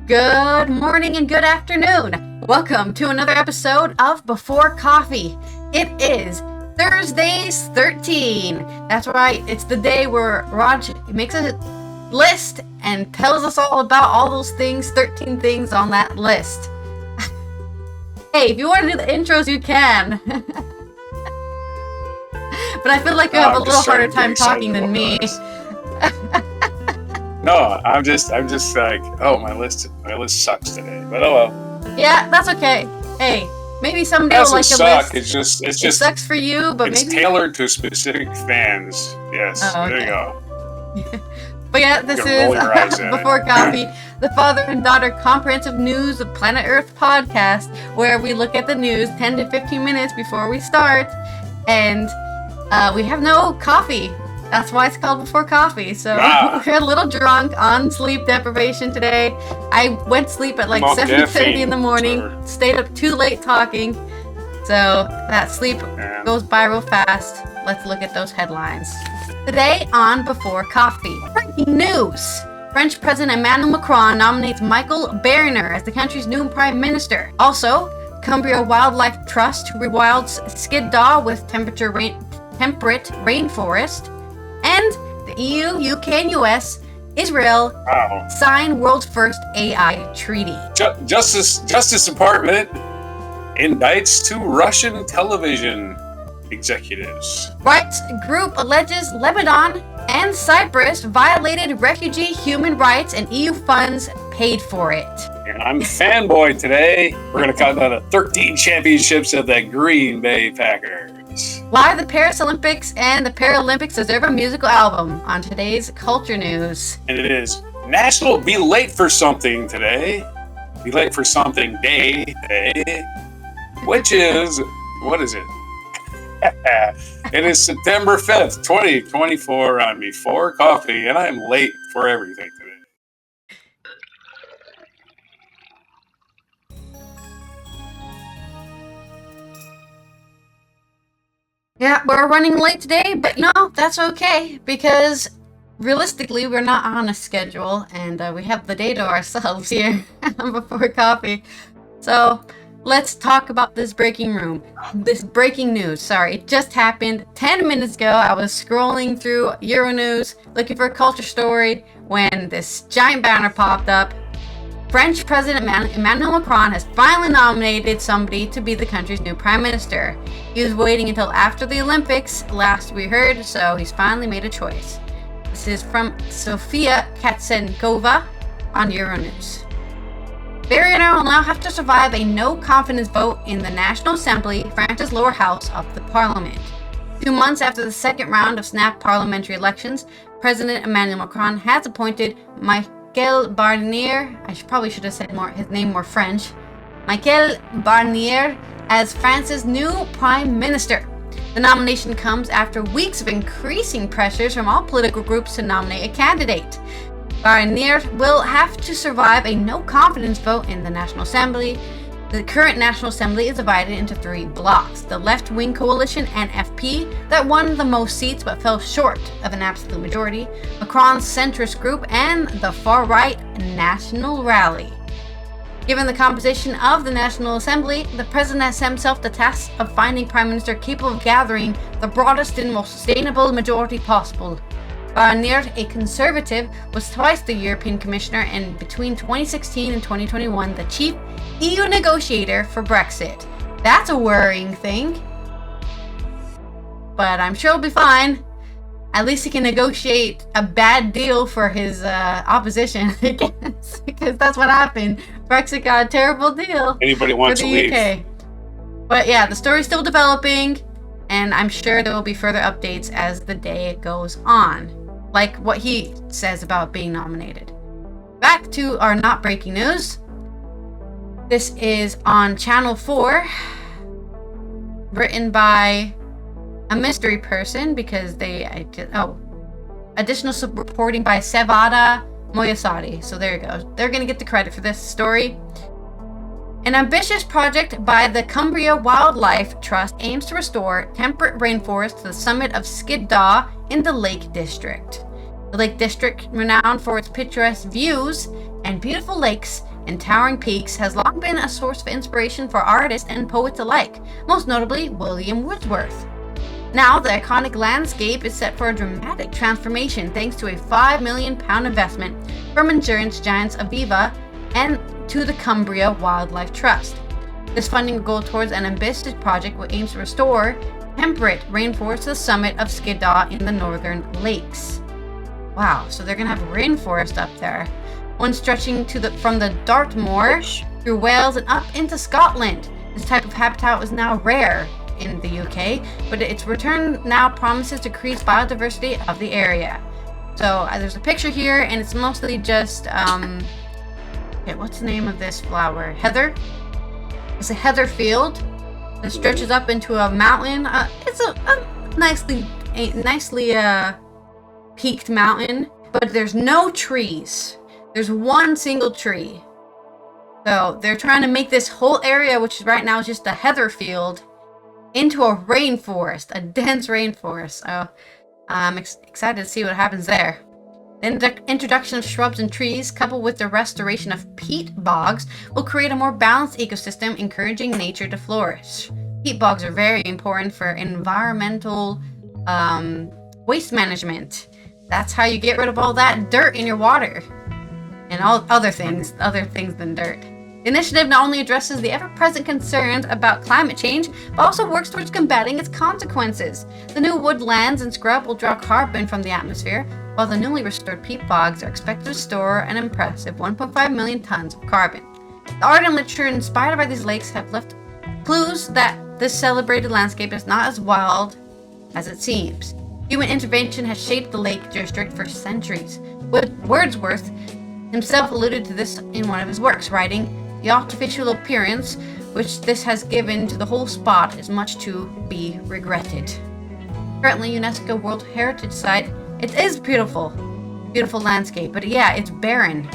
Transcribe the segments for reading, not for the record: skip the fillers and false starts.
Good morning and good afternoon. Welcome to another episode of Before Coffee. It is Thursdays 13. That's right, it's the day where Raj makes a list and tells us all about all those things, 13 things on that list. Hey, if you want to do the intros, you can. But I feel like you have a little harder time talking than me. No, I'm just like, oh, my list sucks today. But oh well. Yeah, that's okay. Hey, maybe someday will like a list. It's just it sucks for you, but it's maybe tailored to specific fans. Yes, There you go. But yeah, this is Before Coffee, the father and daughter comprehensive news of Planet Earth podcast, where we look at the news 10 to 15 minutes before we start, and we have no coffee. That's why it's called Before Coffee. So we're a little drunk on sleep deprivation today. I went to sleep at like 7:30 in the morning, stayed up too late talking. So that sleep goes by real fast. Let's look at those headlines. Today on Before Coffee, breaking news. French President Emmanuel Macron nominates Michael Barnier as the country's new prime minister. Also, Cumbria Wildlife Trust rewilds Skiddaw with temperate rainforest. And the EU, UK, and US, Israel sign world's first AI treaty. Justice Department indicts two Russian television executives. Rights group alleges Lebanon and Cyprus violated refugee human rights and EU funds paid for it. And I'm fanboy today. We're going to count down the 13 championships of the Green Bay Packers. Why the Paris Olympics and the Paralympics deserve a musical album on today's culture news. And it is National Be Late for Something today. Be Late for Something Day today. Which is, what is it? It is September 5th, 2024 on Before Coffee, and I'm late for everything today. Yeah, we're running late today, but no, that's okay, because realistically, we're not on a schedule, and we have the day to ourselves here Before Coffee. So let's talk about this breaking news. Sorry, it just happened 10 minutes ago. I was scrolling through Euronews looking for a culture story when this giant banner popped up. French President Emmanuel Macron has finally nominated somebody to be the country's new prime minister. He was waiting until after the Olympics, last we heard, so he's finally made a choice. This is from Sofia Katsenkova on Euronews. Barnier will now have to survive a no-confidence vote in the National Assembly, France's lower house of the parliament. 2 months after the second round of snap parliamentary elections, President Emmanuel Macron has appointed Michael Barnier, probably should have said his name more French, Michael Barnier as France's new prime minister. The nomination comes after weeks of increasing pressures from all political groups to nominate a candidate. Barnier will have to survive a no-confidence vote in the National Assembly. The current National Assembly is divided into 3 blocks. The left-wing coalition, NFP, that won the most seats but fell short of an absolute majority, Macron's centrist group, and the far-right National Rally. Given the composition of the National Assembly, the president has himself the task of finding prime minister capable of gathering the broadest and most sustainable majority possible. Barnier, a conservative, was twice the European Commissioner and between 2016 and 2021 the chief EU negotiator for Brexit. That's a worrying thing. But I'm sure he'll be fine. At least he can negotiate a bad deal for his opposition, I guess, because that's what happened. Brexit got a terrible deal. Anybody wants for to the leave. UK. But yeah, the story's still developing, and I'm sure there will be further updates as the day goes on, like what he says about being nominated. Back to our not breaking news. This is on Channel 4, written by a mystery person because additional reporting by Sevada Moyasadi. So there you go. They're going to get the credit for this story. An ambitious project by the Cumbria Wildlife Trust aims to restore temperate rainforest to the summit of Skiddaw in the Lake District. The Lake District, renowned for its picturesque views and beautiful lakes, and towering peaks has long been a source of inspiration for artists and poets alike, most notably William Wordsworth. Now, the iconic landscape is set for a dramatic transformation thanks to a £5 million investment from insurance giants Aviva and to the Cumbria Wildlife Trust. This funding will go towards an ambitious project which aims to restore temperate rainforest to the summit of Skiddaw in the northern lakes. Wow, so they're going to have rainforest up there. One stretching from the Dartmoor through Wales and up into Scotland. This type of habitat is now rare in the UK, but its return now promises to increase biodiversity of the area. So there's a picture here, and it's mostly just, okay, what's the name of this flower? Heather? It's a heather field that stretches up into a mountain. It's a nicely peaked mountain, but there's no trees. There's one single tree. So they're trying to make this whole area, which is right now just a heather field, into a rainforest, a dense rainforest. So I'm excited to see what happens there. The introduction of shrubs and trees, coupled with the restoration of peat bogs, will create a more balanced ecosystem, encouraging nature to flourish. Peat bogs are very important for environmental waste management. That's how you get rid of all that dirt in your water and all other things than dirt. The initiative not only addresses the ever-present concerns about climate change, but also works towards combating its consequences. The new woodlands and scrub will draw carbon from the atmosphere, while the newly restored peat bogs are expected to store an impressive 1.5 million tons of carbon. The art and literature inspired by these lakes have left clues that this celebrated landscape is not as wild as it seems. Human intervention has shaped the Lake District for centuries. Wordsworth himself alluded to this in one of his works, writing, "The artificial appearance which this has given to the whole spot is much to be regretted." Currently UNESCO World Heritage Site, it is beautiful landscape, but yeah, it's barren.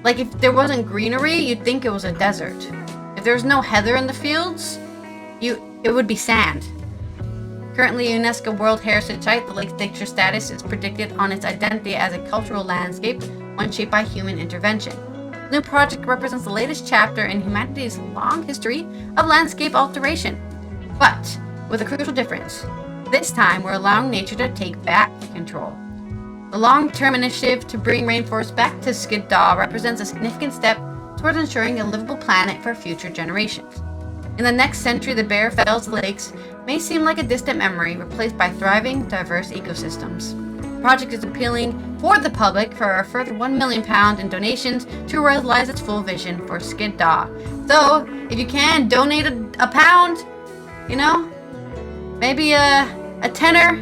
Like if there wasn't greenery, you'd think it was a desert. If there was no heather in the fields, it would be sand. Currently a UNESCO World Heritage Site, the lake's nature status is predicted on its identity as a cultural landscape, one shaped by human intervention. The new project represents the latest chapter in humanity's long history of landscape alteration, but with a crucial difference. This time, we're allowing nature to take back control. The long-term initiative to bring rainforests back to Skiddaw represents a significant step towards ensuring a livable planet for future generations. In the next century, the bare fells lakes may seem like a distant memory, replaced by thriving, diverse ecosystems. The project is appealing for the public for a further £1 million in donations to realize its full vision for Skiddaw. So, if you can, donate a pound, maybe a tenner,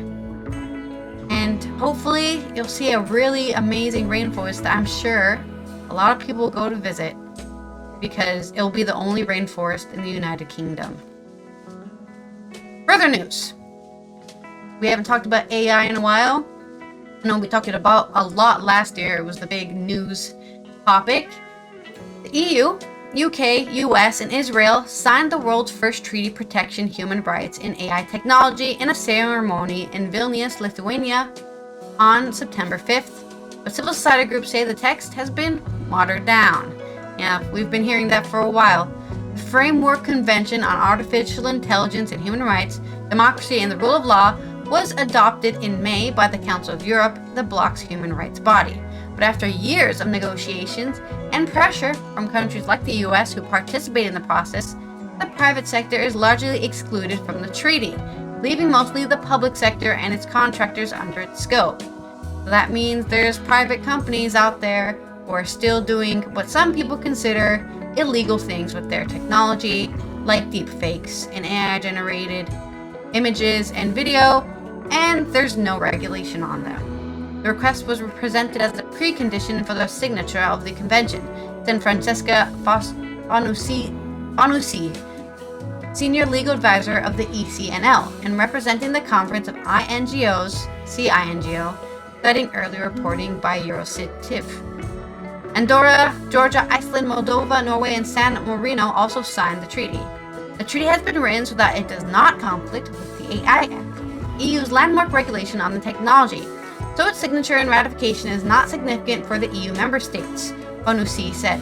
and hopefully you'll see a really amazing rainforest that I'm sure a lot of people will go to visit, because it'll be the only rainforest in the United Kingdom. Further news. We haven't talked about AI in a while. I know we talked about a lot last year. It was the big news topic. The EU, UK, US, and Israel signed the world's first treaty protecting human rights in AI technology in a ceremony in Vilnius, Lithuania on September 5th. But civil society groups say the text has been watered down. Yeah, we've been hearing that for a while. The Framework Convention on Artificial Intelligence and Human Rights, Democracy and the Rule of Law was adopted in May by the Council of Europe, the bloc's human rights body. But after years of negotiations and pressure from countries like the US who participate in the process, the private sector is largely excluded from the treaty, leaving mostly the public sector and its contractors under its scope. So that means there's private companies out there who are still doing what some people consider illegal things with their technology, like deepfakes and AI-generated images and video, and there's no regulation on them. The request was presented as a precondition for the signature of the convention, said Francesca Bonucci, senior legal advisor of the ECNL, and representing the Conference of INGOs, CINGO, citing earlier reporting by Eurocitiv. Andorra, Georgia, Iceland, Moldova, Norway, and San Marino also signed the treaty. The treaty has been written so that it does not conflict with the AI Act, EU's landmark regulation on the technology, so its signature and ratification is not significant for the EU member states, Bonucci said.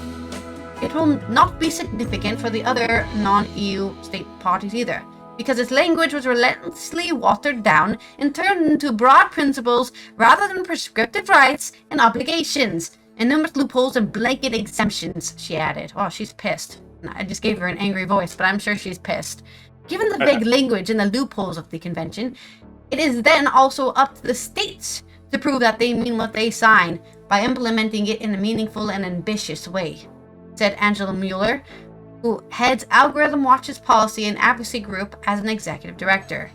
it will not be significant for the other non-EU state parties either, because its language was relentlessly watered down and turned into broad principles rather than prescriptive rights and obligations, and numerous loopholes and blanket exemptions, she added. Oh, she's pissed. I just gave her an angry voice, but I'm sure she's pissed. Given the vague language and the loopholes of the convention, it is then also up to the states to prove that they mean what they sign by implementing it in a meaningful and ambitious way, said Angela Mueller, who heads Algorithm Watch's policy and advocacy group as an executive director.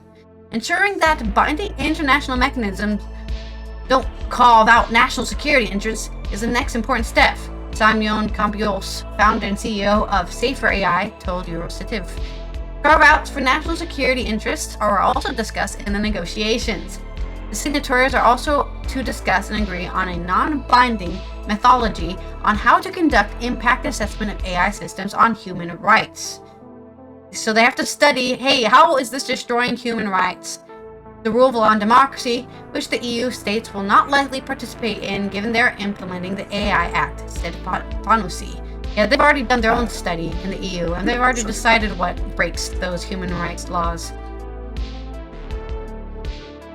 Ensuring that binding international mechanisms don't carve out national security interests is the next important step, Simeon Campios, founder and CEO of Safer AI, told Eurocitiv. Carve-outs for national security interests are also discussed in the negotiations. The signatories are also to discuss and agree on a non-binding methodology on how to conduct impact assessment of AI systems on human rights. So they have to study, hey, how is this destroying human rights? The rule of law and democracy, which the EU states will not likely participate in given they're implementing the AI Act, said Panusi. Yeah, they've already done their own study in the EU, and they've already decided what breaks those human rights laws.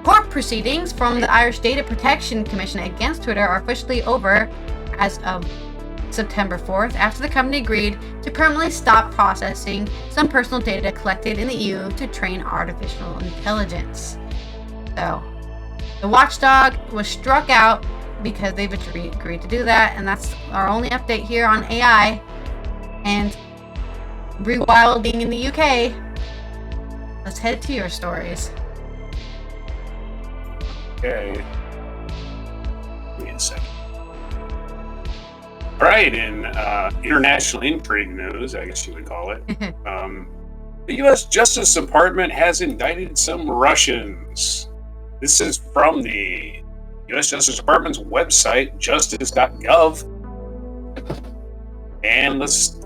Court proceedings from the Irish Data Protection Commission against Twitter are officially over as of September 4th, after the company agreed to permanently stop processing some personal data collected in the EU to train artificial intelligence. So, the watchdog was struck out because they've agreed to do that, and that's our only update here on AI and rewilding in the UK. Let's head to your stories. Okay. Give me a second. All right, in international intrigue news, I guess you would call it, the U.S. Justice Department has indicted some Russians. This is from the U.S. Justice Department's website, justice.gov. And let's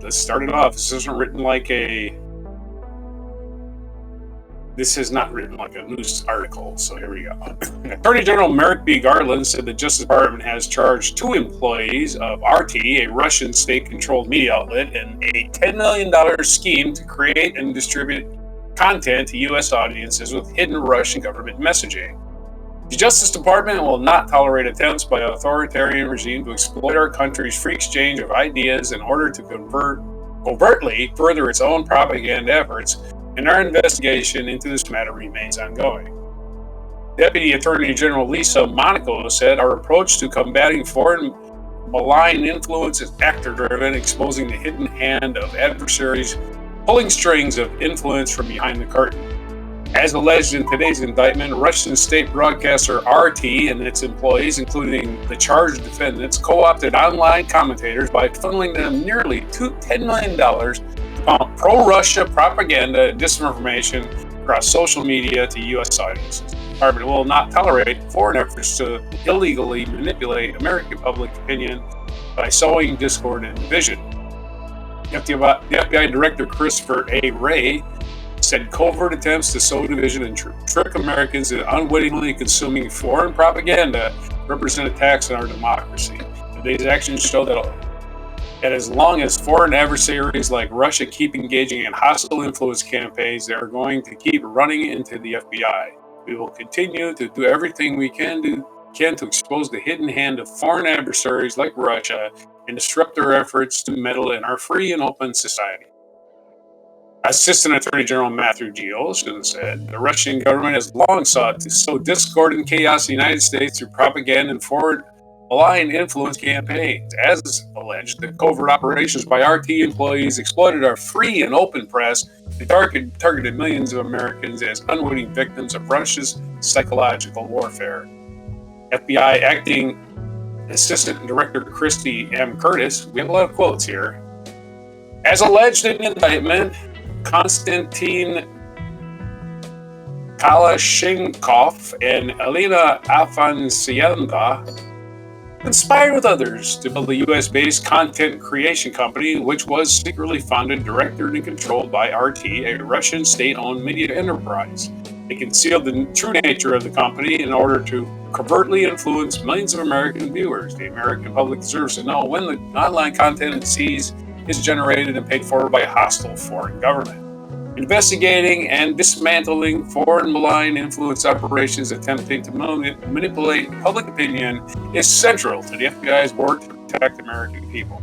start it off. This is not written like a news article, so here we go. Attorney General Merrick B. Garland said the Justice Department has charged 2 employees of RT, a Russian state-controlled media outlet, in a $10 million scheme to create and distribute content to U.S. audiences with hidden Russian government messaging. The Justice Department will not tolerate attempts by an authoritarian regime to exploit our country's free exchange of ideas in order to covertly further its own propaganda efforts, and our investigation into this matter remains ongoing. Deputy Attorney General Lisa Monaco said our approach to combating foreign malign influence is actor-driven, exposing the hidden hand of adversaries pulling strings of influence from behind the curtain. As alleged in today's indictment, Russian state broadcaster RT and its employees, including the charged defendants, co-opted online commentators by funneling them nearly $10 million to pump pro-Russia propaganda and disinformation across social media to U.S. audiences. The department will not tolerate foreign efforts to illegally manipulate American public opinion by sowing discord and division. The FBI Director Christopher A. Wray said covert attempts to sow division and trick Americans into unwittingly consuming foreign propaganda represent attacks on our democracy. Today's actions show that as long as foreign adversaries like Russia keep engaging in hostile influence campaigns, they are going to keep running into the FBI. We will continue to do everything we can to expose the hidden hand of foreign adversaries like Russia and disrupt their efforts to meddle in our free and open society. Assistant Attorney General Matthew G. Olson said the Russian government has long sought to sow discord and chaos in the United States through propaganda and foreign malign influence campaigns. As alleged, the covert operations by RT employees exploited our free and open press and targeted millions of Americans as unwitting victims of Russia's psychological warfare. FBI Acting Assistant Director Christy M. Curtis, we have a lot of quotes here. As alleged in the indictment, Konstantin Kalashnikov and Elena Afansyeva conspired with others to build a U.S.-based content creation company, which was secretly funded, directed, and controlled by RT, a Russian state-owned media enterprise. They concealed the true nature of the company in order to covertly influence millions of American viewers. The American public deserves to know when the online content it sees is generated and paid for by a hostile foreign government. Investigating and dismantling foreign malign influence operations attempting to manipulate public opinion is central to the FBI's work to protect American people.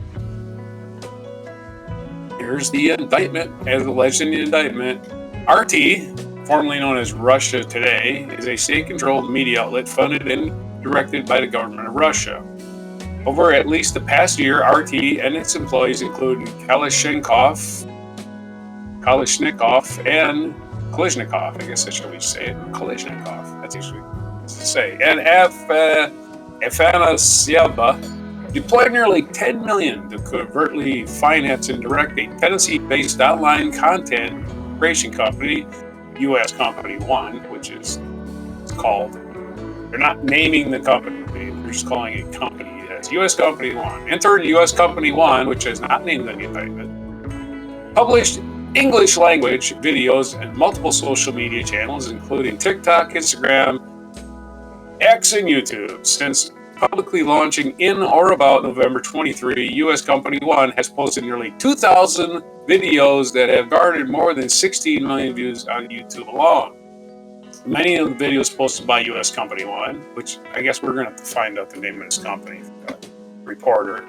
Here's the indictment, as alleged in the indictment. RT, formerly known as Russia Today, is a state-controlled media outlet funded and directed by the government of Russia. Over at least the past year, RT and its employees, including Kalashnikov, and Kalashnikov, I guess that's how we say it, Kalashnikov, that's usually to say, and Afanasyeva, deployed nearly $10 million to covertly finance and direct a Tennessee-based online content creation company, U.S. Company One, which is called, they're not naming the company, they're just calling it company as U.S. Company One. Enter U.S. Company One, which is not named in the indictment, published English language videos and multiple social media channels, including TikTok, Instagram, X, and YouTube. Since publicly launching in or about November 23, U.S. Company One has posted nearly 2,000 videos that have garnered more than 16 million views on YouTube alone. Many of the videos posted by U.S. Company One, which I guess we're going to have to find out the name of this company, reporter,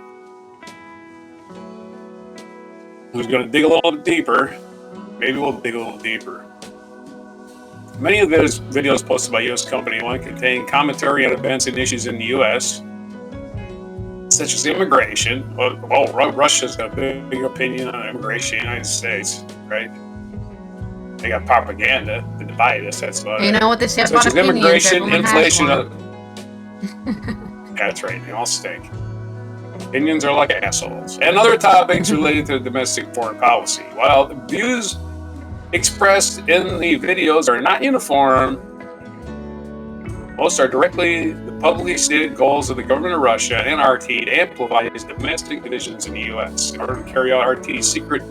who's going to dig a little bit deeper. Maybe we'll dig a little deeper. Many of those videos posted by U.S. Company One contain commentary on events and issues in the U.S., such as immigration. Well, Russia's got a big opinion on immigration in the United States, right? They got propaganda to divide us. That's about it. You know what they say about such as opinions, immigration, inflation. one. That's right. They all stink. Opinions are like assholes. And other topics related to domestic foreign policy. While the views expressed in the videos are not uniform, most are directly the publicly stated goals of the government of Russia and RT to amplify its domestic divisions in the U.S. In order to carry out RT's secret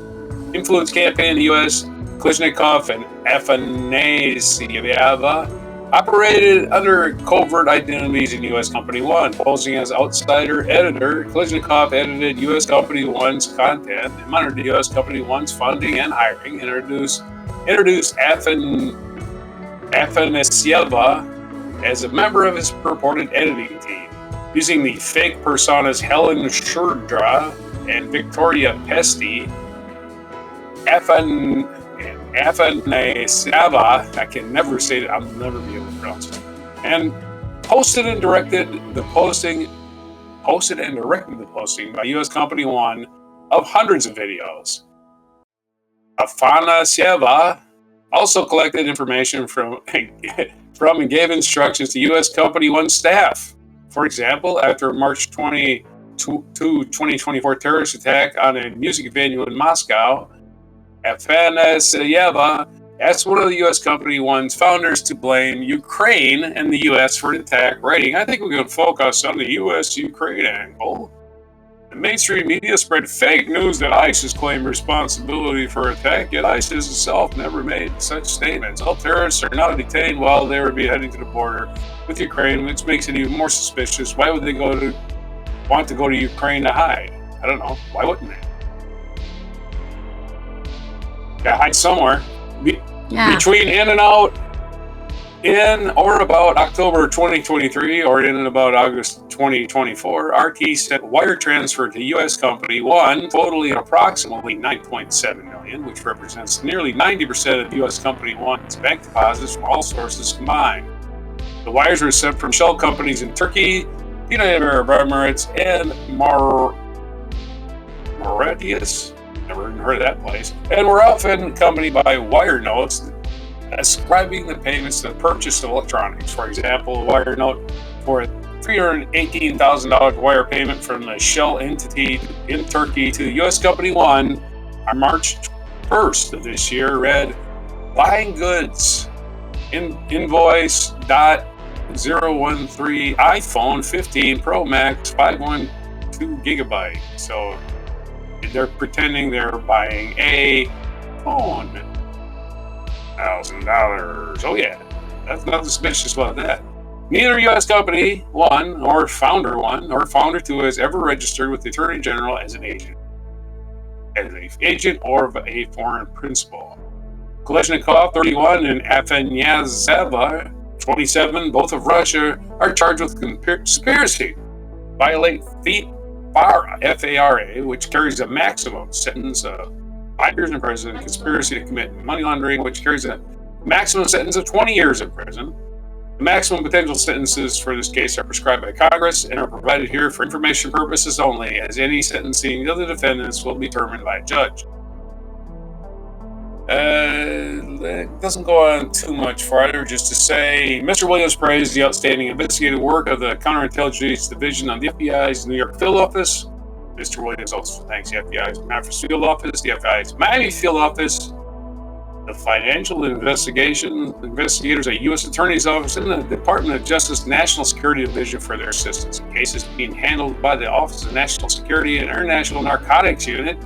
influence campaign in the U.S., Kalashnikov and Afanasyeva operated under covert identities in U.S. Company One. Posing as outsider editor, Kalashnikov edited U.S. Company One's content and monitored U.S. Company One's funding and hiring, introduced Afanasyeva as a member of his purported editing team, using the fake personas Helen Shurdra and Victoria Pesty. Afanasyeva, I can never say that, I'll never be able to pronounce it, and posted and directed the posting by U.S. Company One of hundreds of videos. Afanasyeva also collected information from and gave instructions to U.S. Company One staff. For example, after March 2024 terrorist attack on a music venue in Moscow, Afanasyeva asked one of the U.S. Company One's founders to blame Ukraine and the U.S. for the attack, writing, "I think we can focus on the U.S.-Ukraine angle." The mainstream media spread fake news that ISIS claimed responsibility for the attack, yet ISIS itself never made such statements. All terrorists are now detained while they were heading to the border with Ukraine, which makes it even more suspicious. Why would they want to go to Ukraine to hide? I don't know. Why wouldn't they? Gotta hide somewhere. Between in or about October 2023 or in and about August 2024, RT sent wire transfer to U.S. Company One, totaling approximately $9.7 million, which represents nearly 90% of U.S. Company One's bank deposits from all sources combined. The wires were sent from shell companies in Turkey, the United Arab Emirates, and Mauritius. Never even heard of that place. And were often accompanied by wire notes ascribing the payments to the purchase of electronics. For example, a wire note for a $318,000 wire payment from the Shell entity in Turkey to the U.S. Company One on March 1st of this year read, "Buying goods, invoice.013 iPhone 15 Pro Max 512 gigabyte." So they're pretending they're buying a phone. $1,000. Oh yeah, that's nothing suspicious about that. Neither U.S. company, one, or founder one, or founder two has ever registered with the Attorney General as an agent. Or a foreign principal. Kolesnikov, 31, and Afanasyev, 27, both of Russia, are charged with conspiracy. Violate FARA, which carries a maximum sentence of 5 years in prison, conspiracy to commit money laundering, which carries a maximum sentence of 20 years in prison. The maximum potential sentences for this case are prescribed by Congress and are provided here for information purposes only, as any sentencing of the defendants will be determined by a judge. It doesn't go on too much farther, just to say Mr. Williams praised the outstanding investigative work of the Counterintelligence Division on the FBI's New York field office. Mr. Williams also thanks the FBI's Memphis field office, the FBI's Miami field office, the Financial Investigators at U.S. Attorney's Office, and the Department of Justice National Security Division for their assistance in cases being handled by the Office of National Security and International Narcotics Unit.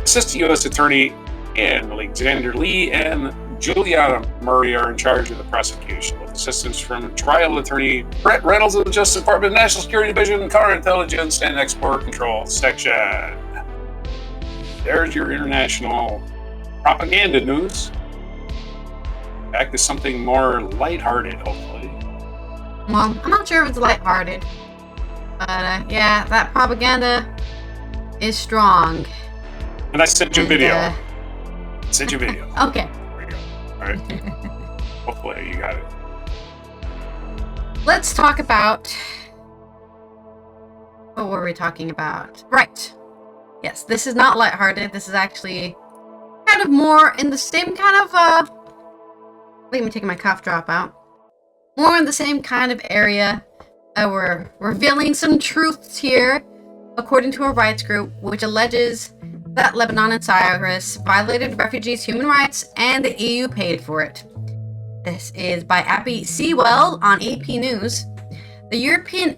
Assistant U.S. Attorney Alexander Lee and Juliana Murray are in charge of the prosecution, with assistance from trial attorney Brett Reynolds of the Justice Department National Security Division, Counterintelligence and Export Control Section. There's your international propaganda news. Back to something more lighthearted, hopefully. Well, I'm not sure if it's lighthearted, but yeah, that propaganda is strong. And I sent you a video. Sent you a video. Okay. There you go. All right. Hopefully you got it. Let's talk about... What were we talking about? Right. Yes, this is not lighthearted. This is actually kind of more in the same kind of... Let me take my cough drop out. More in the same kind of area. We're revealing some truths here, according to a rights group, which alleges that Lebanon and Cyprus violated refugees' human rights and the EU paid for it. This is by Abby Sewell on AP News. The European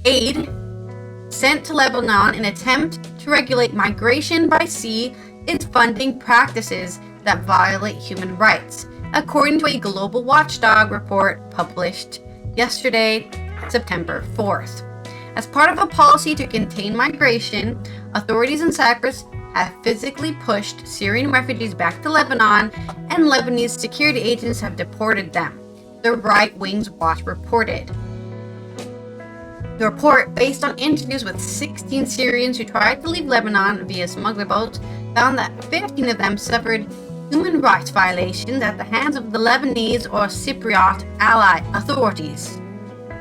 aid sent to Lebanon in an attempt to regulate migration by sea is funding practices that violate human rights, according to a global watchdog report published yesterday, September 4th. As part of a policy to contain migration, authorities in Cyprus have physically pushed Syrian refugees back to Lebanon, and Lebanese security agents have deported them, the Right Wing's Watch reported. The report, based on interviews with 16 Syrians who tried to leave Lebanon via smuggler boats, found that 15 of them suffered human rights violations at the hands of the Lebanese or Cypriot ally authorities.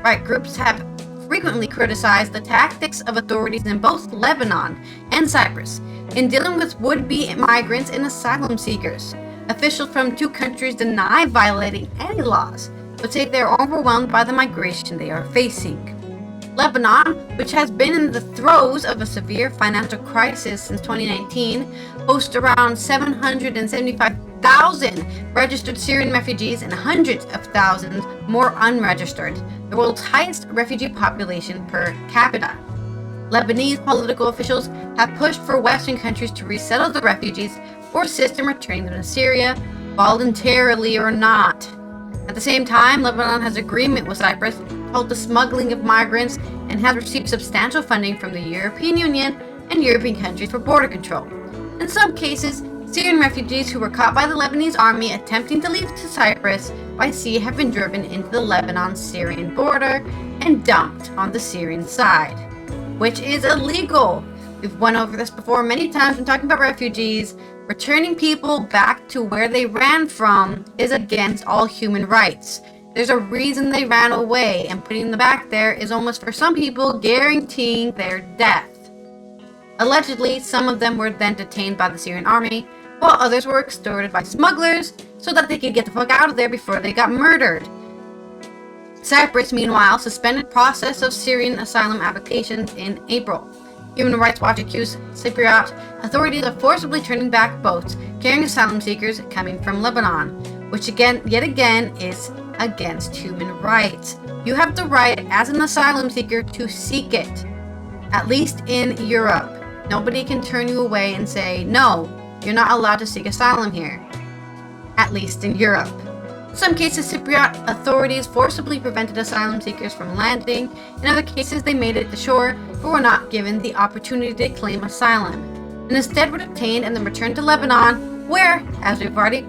Right groups have frequently criticized the tactics of authorities in both Lebanon and Cyprus in dealing with would-be migrants and asylum seekers. Officials from two countries deny violating any laws, but say they are overwhelmed by the migration they are facing. Lebanon, which has been in the throes of a severe financial crisis since 2019, hosts around 775,000 registered Syrian refugees and hundreds of thousands more unregistered, the world's highest refugee population per capita. Lebanese political officials have pushed for Western countries to resettle the refugees or assist in returning them to Syria, voluntarily or not. At the same time, Lebanon has agreement with Cyprus to halt the smuggling of migrants and has received substantial funding from the European Union and European countries for border control. In some cases, Syrian refugees who were caught by the Lebanese army attempting to leave to Cyprus by sea have been driven into the Lebanon-Syrian border and dumped on the Syrian side, which is illegal. We've went over this before many times when talking about refugees. Returning people back to where they ran from is against all human rights. There's a reason they ran away, and putting them back there is almost, for some people, guaranteeing their death. Allegedly, some of them were then detained by the Syrian army, while others were extorted by smugglers so that they could get the fuck out of there before they got murdered. Cyprus, meanwhile, suspended process of Syrian asylum applications in April. Human Rights Watch accused Cypriot authorities of forcibly turning back boats carrying asylum seekers coming from Lebanon, which yet again is against human rights. You have the right as an asylum seeker to seek it, at least in Europe. Nobody can turn you away and say, no, you're not allowed to seek asylum here. at least in Europe. In some cases, Cypriot authorities forcibly prevented asylum seekers from landing. In other cases, they made it to shore but were not given the opportunity to claim asylum, and instead were detained and then returned to Lebanon, where, as we've already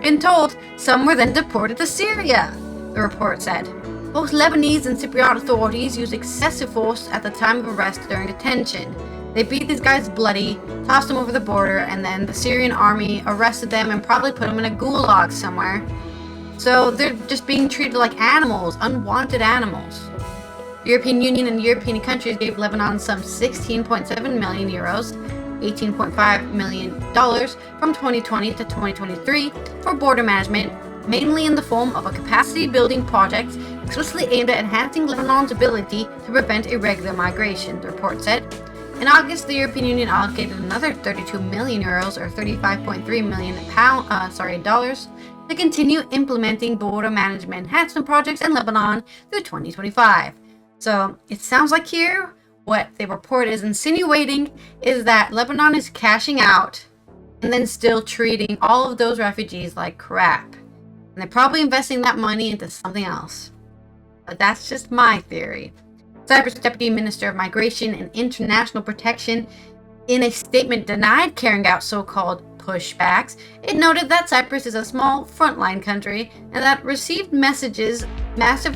been told, some were then deported to Syria, the report said. Both Lebanese and Cypriot authorities used excessive force at the time of arrest during detention. They beat these guys bloody, tossed them over the border, and then the Syrian army arrested them and probably put them in a gulag somewhere. So they're just being treated like animals, unwanted animals. The European Union and European countries gave Lebanon some 16.7 million euros, $18.5 million from 2020 to 2023 for border management, mainly in the form of a capacity building project explicitly aimed at enhancing Lebanon's ability to prevent irregular migration, the report said. In August, the European Union allocated another 32 million euros or $35.3 million dollars to continue implementing border management enhancement projects in Lebanon through 2025. So it sounds like here what the report is insinuating is that Lebanon is cashing out and then still treating all of those refugees like crap. And they're probably investing that money into something else. But that's just my theory. Cyprus Deputy Minister of Migration and International Protection, in a statement, denied carrying out so-called pushbacks. It noted that Cyprus is a small frontline country and that received massive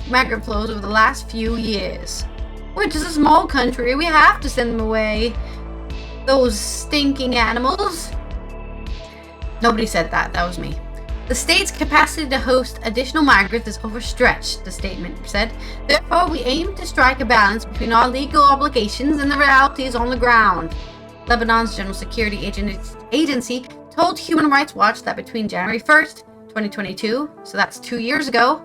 migrant flows over the last few years. Which is a small country, we have to send them away. Those stinking animals. Nobody said that, that was me. The state's capacity to host additional migrants is overstretched, the statement said. Therefore, we aim to strike a balance between our legal obligations and the realities on the ground. Lebanon's General Security Agency told Human Rights Watch that between January 1st, 2022, so that's 2 years ago,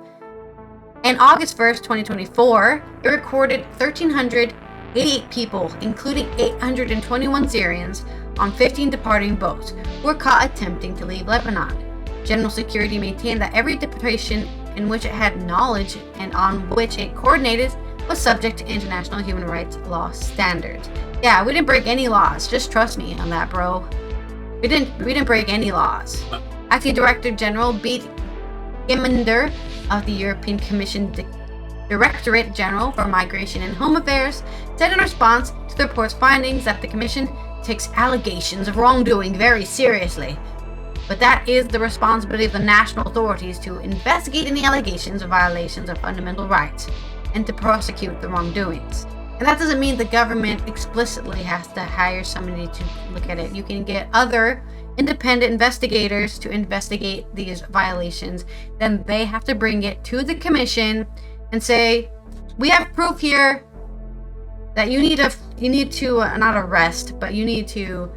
and August 1st, 2024, it recorded 1,388 people, including 821 Syrians, on 15 departing boats, who were caught attempting to leave Lebanon. General Security maintained that every deportation in which it had knowledge and on which it coordinated was subject to international human rights law standards. Yeah, we didn't break any laws. Just trust me on that, bro. We didn't break any laws. Acting Director General Beat Geminder of the European Commission Directorate General for Migration and Home Affairs said in response to the report's findings that the Commission takes allegations of wrongdoing very seriously. But that is the responsibility of the national authorities to investigate any allegations of violations of fundamental rights and to prosecute the wrongdoings. And that doesn't mean the government explicitly has to hire somebody to look at it. You can get other independent investigators to investigate these violations. Then they have to bring it to the commission and say, we have proof here that you need to not arrest, but you need to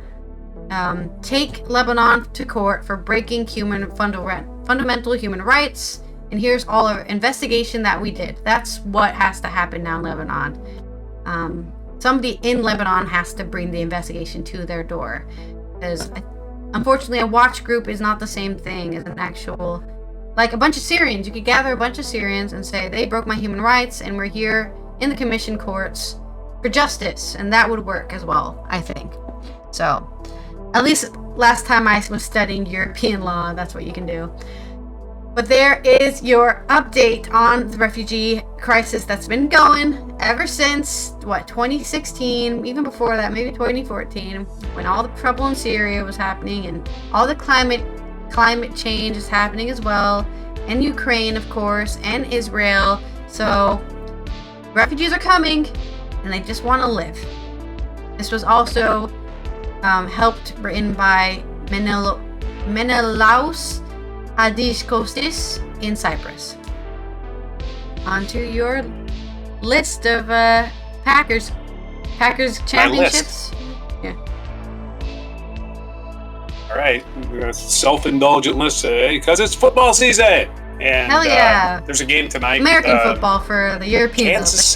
take Lebanon to court for breaking fundamental human rights, and here's all our investigation that we did. That's what has to happen now in Lebanon. Somebody in Lebanon has to bring the investigation to their door, because unfortunately a watch group is not the same thing as an actual, like a bunch of Syrians. You could gather a bunch of Syrians and say, they broke my human rights and we're here in the commission courts for justice, and that would work as well, I think. So at least last time I was studying European law, that's what you can do. But there is your update on the refugee crisis that's been going ever since, 2016, even before that, maybe 2014, when all the trouble in Syria was happening and all the climate change is happening as well, and Ukraine, of course, and Israel. So refugees are coming, and they just want to live. This was also written by Menelaus Hadikostis in Cyprus. On to your list of Packers championships. Yeah. All right, we got a self-indulgent list today because it's football season. And hell yeah! There's a game tonight. American football for the Europeans.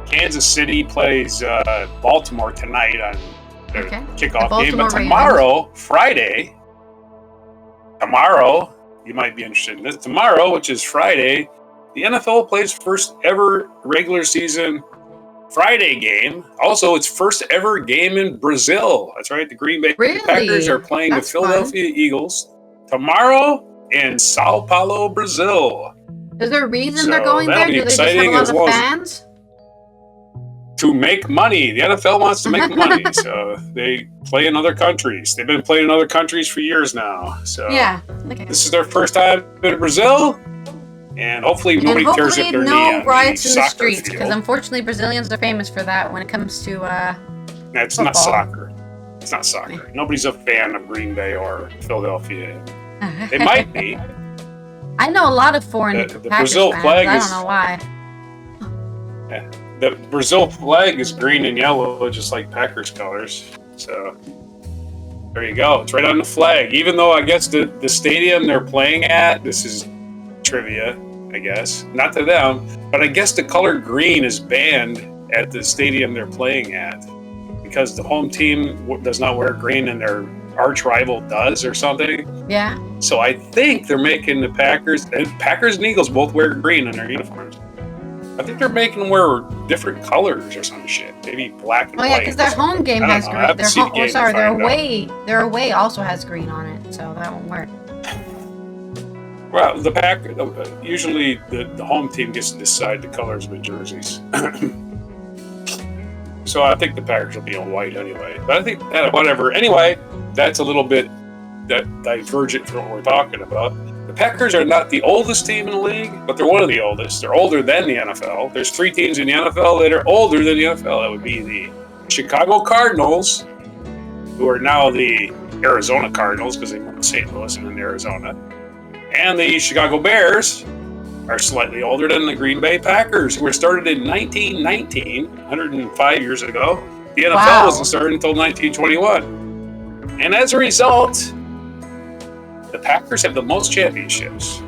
Kansas City plays Baltimore tonight on their kickoff game. But tomorrow, Friday, you might be interested in this. Tomorrow, which is Friday, the NFL plays first ever regular season Friday game. Also, its first ever game in Brazil. That's right. The Green Bay Packers are playing the Philadelphia Eagles. tomorrow in Sao Paulo, Brazil. Is there a reason So they're going there? that'll be Do they just have a exciting lot as of well as- fans? To make money. The NFL wants to make money, so they play in other countries. They've been playing in other countries for years now. So Yeah. Okay. this is their first time in Brazil, and hopefully And nobody tears hopefully up their knee no on riots the in the soccer streets, field. because unfortunately Brazilians are famous for that when it comes to That's football. not soccer. It's not soccer. Nobody's a fan of Green Bay or Philadelphia. They might be. I know a lot of foreign The Packers Brazil fans. flag I is- don't know why. The Brazil flag is green and yellow, just like Packers colors. So there you go. It's right on the flag. Even though I guess the stadium they're playing at, this is trivia, I guess. Not to them, but I guess the color green is banned at the stadium they're playing at because the home team does not wear green and their arch rival does or something. Yeah. So I think they're making the Packers and Eagles both wear green in their uniforms. I think they're making them wear different colors or some shit. Maybe black and Oh white. yeah, because their home game I don't has know. I green. have to see the game to Their find away. Their away also has green on it, so that won't work. Well, usually the home team gets to decide the colors of the jerseys. So I think the Packers will be in white anyway. But I think whatever. Anyway, that's a little bit divergent from what we're talking about. The Packers are not the oldest team in the league, but they're one of the oldest. They're older than the NFL. There's 3 teams in the NFL that are older than the NFL. That would be the Chicago Cardinals, who are now the Arizona Cardinals because they moved to St. Louis and in Arizona. And the Chicago Bears are slightly older than the Green Bay Packers, who were started in 1919, 105 years ago. The NFL Wow. wasn't started until 1921. And as a result, the Packers have the most championships.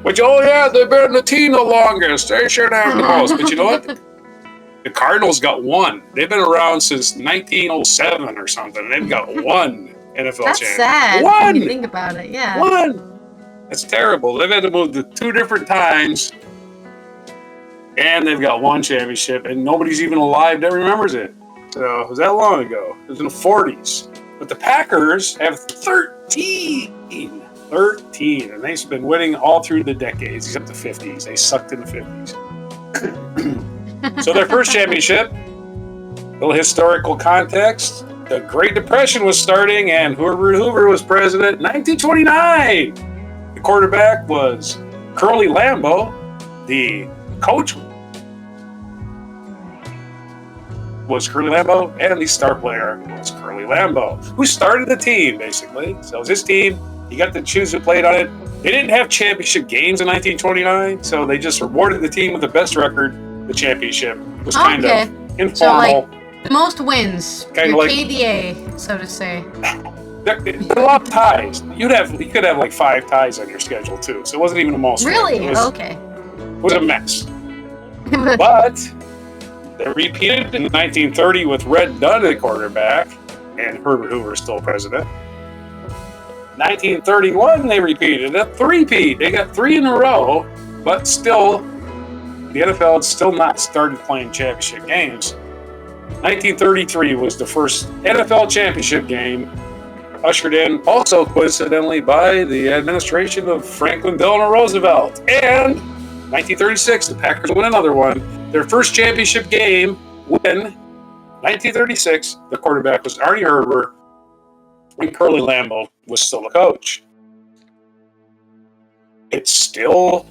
Which, they've been the team the longest. They should have the most. But you know what? The Cardinals got 1. They've been around since 1907 or something. They've got 1 NFL That's champion. sad 1! when you think about it. Yeah. 1! That's terrible. They've had to move to 2 different times. And they've got 1 championship. And nobody's even alive that remembers it. So, it was that long ago. It was in the 40s. But the Packers have 13. 13. And they've been winning all through the decades, except the 50s. They sucked in the 50s. So their first championship, little historical context. The Great Depression was starting and Herbert Hoover was president in 1929. The quarterback was Curly Lambeau. The coach was Curly Lambeau, and the star player was Curly Lambeau, who started the team, basically. So it was his team. He got to choose who played on it. They didn't have championship games in 1929, so they just rewarded the team with the best record. The championship was kind of informal. So, like, the most wins. Kinda Your like- KDA, so to say. There are a lot of ties. You could have like 5 ties on your schedule too, so it wasn't even the most. Really? It was, Okay. It was a mess. But they repeated in 1930 with Red Dunn at quarterback, and Herbert Hoover still president. 1931 they repeated a 3-peat. They got 3 in a row, but still, the NFL had still not started playing championship games. 1933 was the first NFL championship game, ushered in also coincidentally by the administration of Franklin Delano Roosevelt. And 1936, the Packers win another one. Their first championship game win, 1936, the quarterback was Arnie Herbert, and Curly Lambeau was still the coach. It's still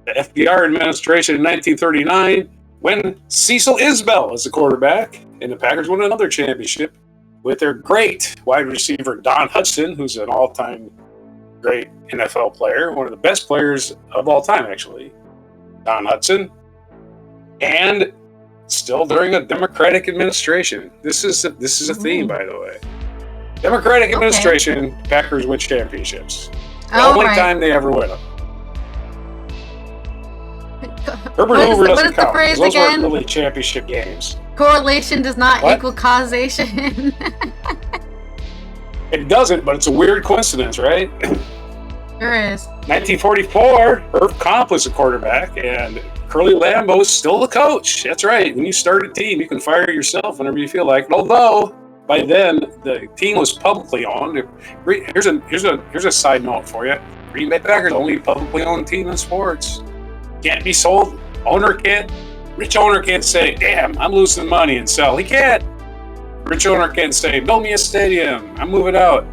the FDR administration in 1939 when Cecil Isbell was the quarterback, and the Packers won another championship with their great wide receiver Don Hudson, who's an all-time great NFL player, one of the best players of all time, actually. Don Hudson. And still during a Democratic administration. This is a theme, by the way. Democratic administration, Packers win championships. The only time they ever win them. Herbert Hoover doesn't count. Phrase Those again? weren't really championship games. Correlation does not What? equal causation. It doesn't, but it's a weird coincidence, right? Sure is. 1944, Herb Comp was the quarterback, and Curly Lambeau is still the coach. That's right. When you start a team, you can fire yourself whenever you feel like it. Although, By then, the team was publicly owned. Here's a side note for you. Green Bay Packers, only publicly owned team in sports. Can't be sold. Rich owner can't say, damn, I'm losing money and sell. He can't. Rich owner can't say, build me a stadium. I'm moving out.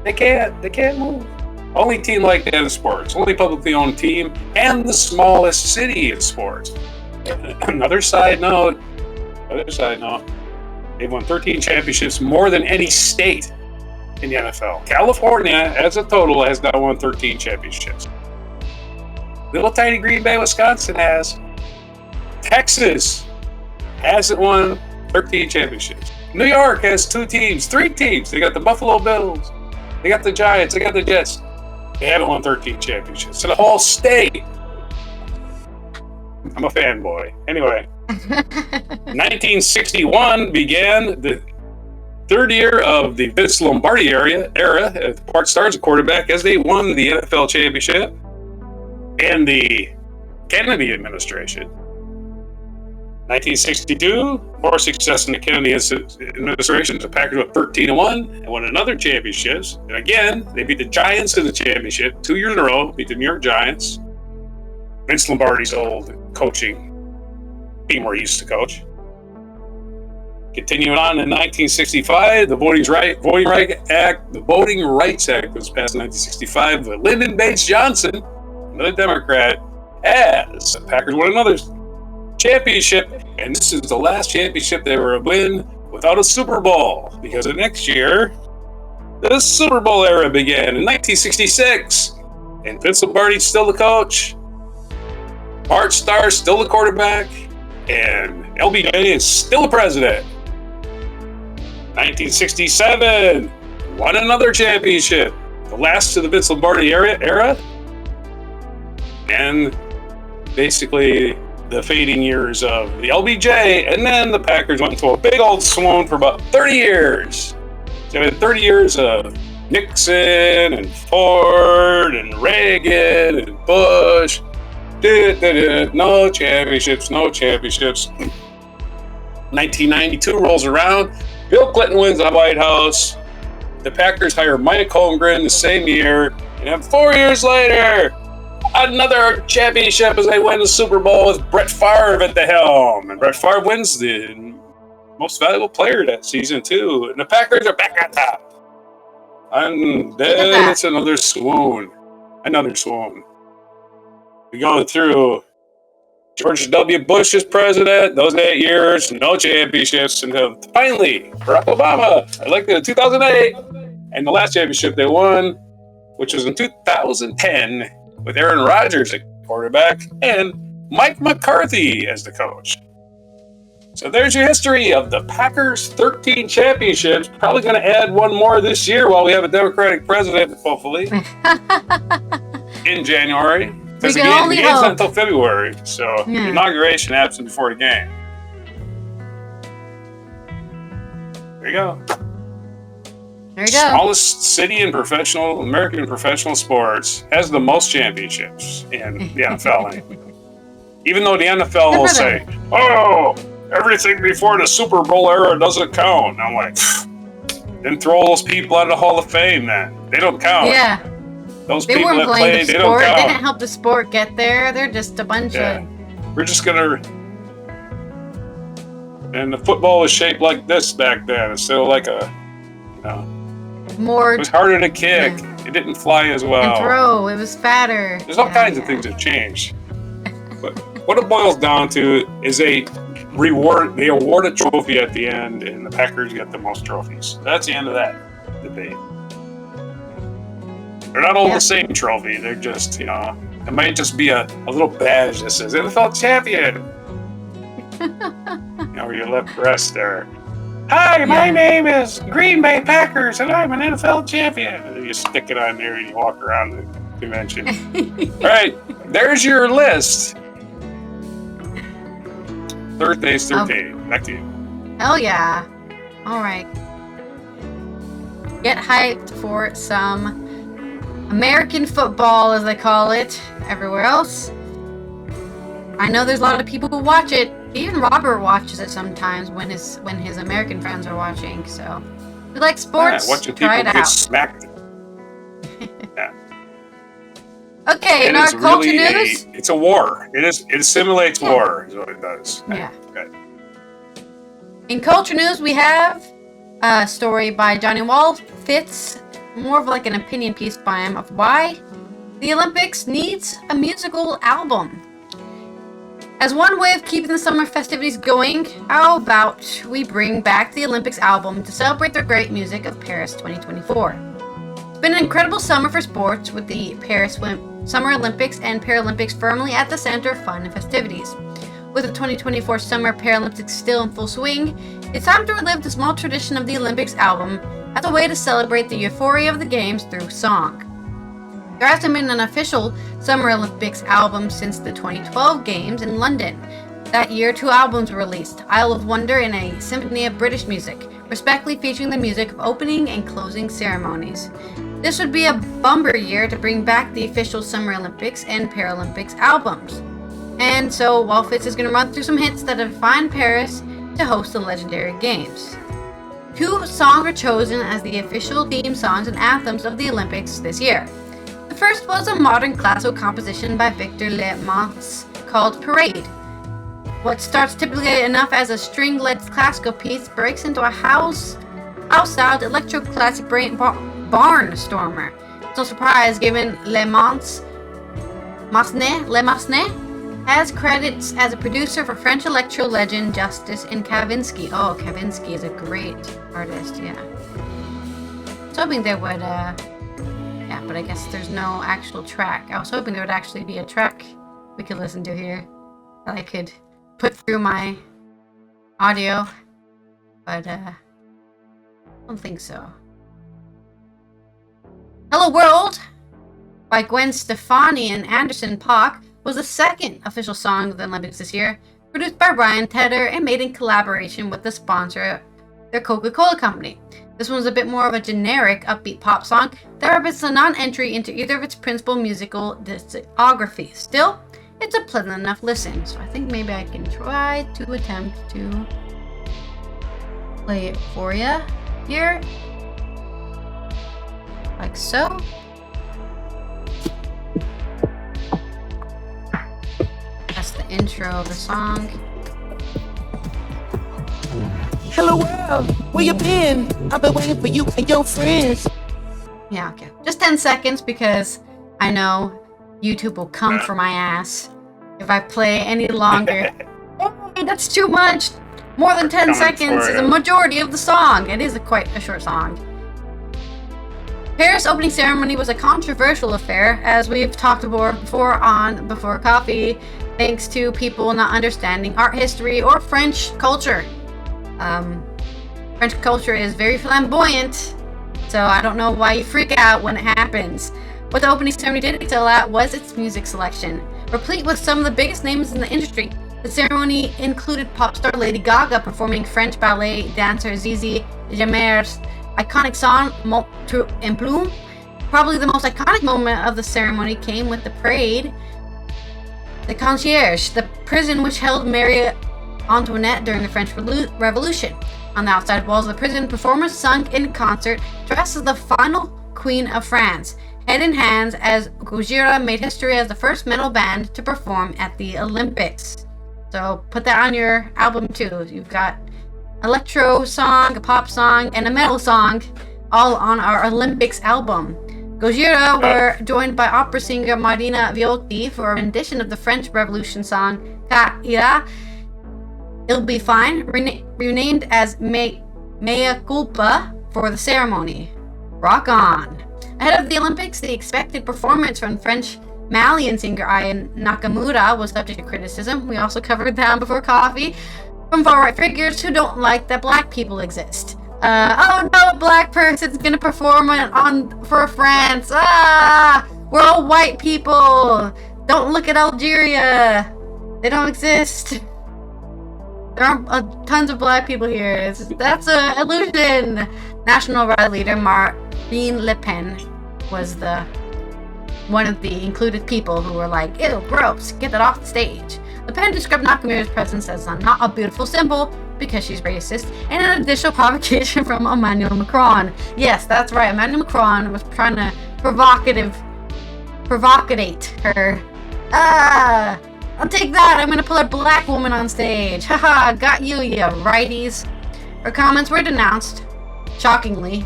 They can't move. Only team like that in sports. Only publicly owned team and the smallest city in sports. Another side note. They've won 13 championships, more than any state in the NFL. California, as a total, has now won 13 championships. Little tiny Green Bay, Wisconsin has. Texas hasn't won 13 championships. New York has 3 teams. They got the Buffalo Bills. They got the Giants. They got the Jets. They haven't won 13 championships in the whole state. I'm a fanboy. Anyway, 1961 began the third year of the Vince Lombardi era. The part stars a quarterback as they won the NFL championship and the Kennedy administration. 1962, more success in the Kennedy administration. The Packers went 13-1 and won another championships. And again, they beat the Giants in the championship 2 years in a row. Beat the New York Giants. Vince Lombardi's old coaching team where he used to coach. Continuing on in 1965, the Voting Rights Act was passed in 1965 with Lyndon Baines Johnson, another Democrat, as the Packers won another championship, and this is the last championship they were a win without a Super Bowl, because the next year, the Super Bowl era began in 1966, and Vince Lombardi's still the coach, Bart Starr's still the quarterback, and LBJ is still the president. 1967, won another championship, the last of the Vince Lombardi era, and basically the fading years of the LBJ, and then the Packers went into a big old swoon for about 30 years. So we had 30 years of Nixon and Ford and Reagan and Bush. No championships. 1992 rolls around. Bill Clinton wins the White House. The Packers hire Mike Holmgren the same year. And then 4 years later, another championship as they win the Super Bowl with Brett Favre at the helm. And Brett Favre wins the most valuable player that season, too. And the Packers are back on top. And then it's another swoon. We go through George W. Bush as president, those 8 years, no championships, until finally, Barack Obama, elected in 2008, and the last championship they won, which was in 2010, with Aaron Rodgers at quarterback, and Mike McCarthy as the coach. So there's your history of the Packers' 13 championships. Probably going to add one more this year while we have a Democratic president, hopefully, in January. Because the game's not until February, so the inauguration happens before the game. There you go. Smallest city in American professional sports has the most championships in the NFL. Even though the NFL will say, "Oh, everything before the Super Bowl era doesn't count." And I'm like, then throw those people out of the Hall of Fame. Then they don't count. Yeah. Those people that played, they don't count. They didn't help the sport get there. They're just a bunch of... We're just going to... And the football was shaped like this back then. Instead of like a... More... It was harder to kick. It didn't fly as well. And throw. It was fatter. There's all kinds of things that changed. But what it boils down to is they award a trophy at the end, and the Packers get the most trophies. That's the end of that debate. They're not all the same trophy. They're just, it might just be a little badge that says NFL champion. Where your left breast there. Hi, my name is Green Bay Packers, and I'm an NFL champion. And you stick it on there and you walk around the convention. All right, there's your list. Thursday's 13. Back to you. Hell yeah. All right. Get hyped for some American football, as they call it, everywhere else. I know there's a lot of people who watch it Even Robert watches it sometimes when his American friends are watching. So, if you like sports, watching try people it get out. smacked. Yeah. Okay, in our culture news, it's a war. It simulates war, is what it does. Yeah. Okay. In culture news, we have a story by Johnny Wall Fitz, more of like an opinion piece by him of why the Olympics needs a musical album. As one way of keeping the summer festivities going, how about we bring back the Olympics album to celebrate the great music of Paris 2024? It's been an incredible summer for sports, with the Paris Summer Olympics and Paralympics firmly at the center of fun and festivities. With the 2024 Summer Paralympics still in full swing, it's time to relive the small tradition of the Olympics album as a way to celebrate the euphoria of the Games through song. There hasn't been an official Summer Olympics album since the 2012 Games in London. That year, 2 albums were released, Isle of Wonder and a Symphony of British Music, respectively featuring the music of opening and closing ceremonies. This would be a bumper year to bring back the official Summer Olympics and Paralympics albums. And so, Wall Fitz is going to run through some hits that have defined Paris to host the legendary Games. 2 songs were chosen as the official theme songs and anthems of the Olympics this year. The first was a modern classical composition by Victor Lemans called Parade. What starts typically enough as a string-led classical piece breaks into a house-styled electro-classic barnstormer. It's no surprise given Lemans has credits as a producer for French electro legend Justice and Kavinsky. Oh, Kavinsky is a great artist, yeah. I was hoping there would, yeah, but I guess there's no actual track. I was hoping there would actually be a track we could listen to here that I could put through my audio, but I don't think so. Hello World by Gwen Stefani and Anderson .Paak was the second official song of the Olympics this year, produced by Ryan Tedder and made in collaboration with the sponsor, their Coca-Cola company. This one was a bit more of a generic, upbeat pop song that represents a non-entry into either of its principal musical discography. Still, it's a pleasant enough listen, so I think maybe I can try to attempt to play it for you here, like so. That's the intro of the song. Hello world, where you been? I've been waiting for you and your friends. Yeah, okay. Just 10 seconds because I know YouTube will come for my ass if I play any longer. Hey, that's too much! More than 10 seconds is a majority of the song. It is quite a short song. Paris opening ceremony was a controversial affair, as we've talked about before on Before Coffee, thanks to people not understanding art history or French culture. French culture is very flamboyant, so I don't know why you freak out when it happens. What the opening ceremony did excel at was its music selection. Replete with some of the biggest names in the industry, the ceremony included pop star Lady Gaga performing French ballet dancer Zizi Jamer's iconic song Mot en Plume. Probably the most iconic moment of the ceremony came with the parade. The concierge, the prison which held Marie Antoinette during the French Revolution. On the outside walls of the prison, performers sung in concert, dressed as the final Queen of France, head in hands, as Gojira made history as the first metal band to perform at the Olympics. So put that on your album too. You've got electro song, a pop song, and a metal song, all on our Olympics album. Gojira were joined by opera singer Marina Viotti for a rendition of the French Revolution song Ka Ira. It'll Be Fine, renamed as Mea Culpa for the ceremony. Rock on! Ahead of the Olympics, the expected performance from French Malian singer Aya Nakamura was subject to criticism. We also covered that Before Coffee, from far-right figures who don't like that black people exist. Oh no, a black person's gonna perform for France. We're all white people. Don't look at Algeria. They don't exist. There aren't tons of black people here. That's an illusion. National Right leader Marine Le Pen was one of the included people who were like, ew, gross, get that off the stage. The pen described Nakamura's presence as not a beautiful symbol because she's racist, and an additional provocation from Emmanuel Macron. Yes, that's right. Emmanuel Macron was trying to provocate her. I'll take that. I'm gonna pull a black woman on stage. Haha, got you, you righties. Her comments were denounced, shockingly,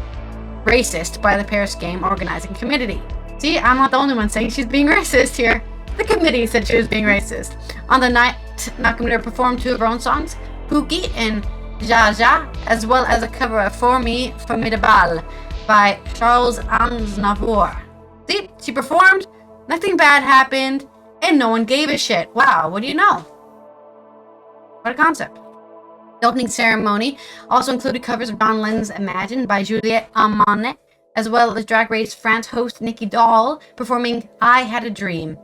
racist by the Paris Game Organizing Committee. See, I'm not the only one saying she's being racist here. The committee said she was being racist. On the night, Nakamura performed 2 of her own songs, Pookie and Jaja, as well as a cover of For Me Formidable by Charles Aznavour. See, she performed, nothing bad happened, and no one gave a shit. Wow, what do you know? What a concept. The opening ceremony also included covers of John Lennon's Imagine by Juliette Armanet, as well as Drag Race France host Nikki Doll performing I Had a Dream.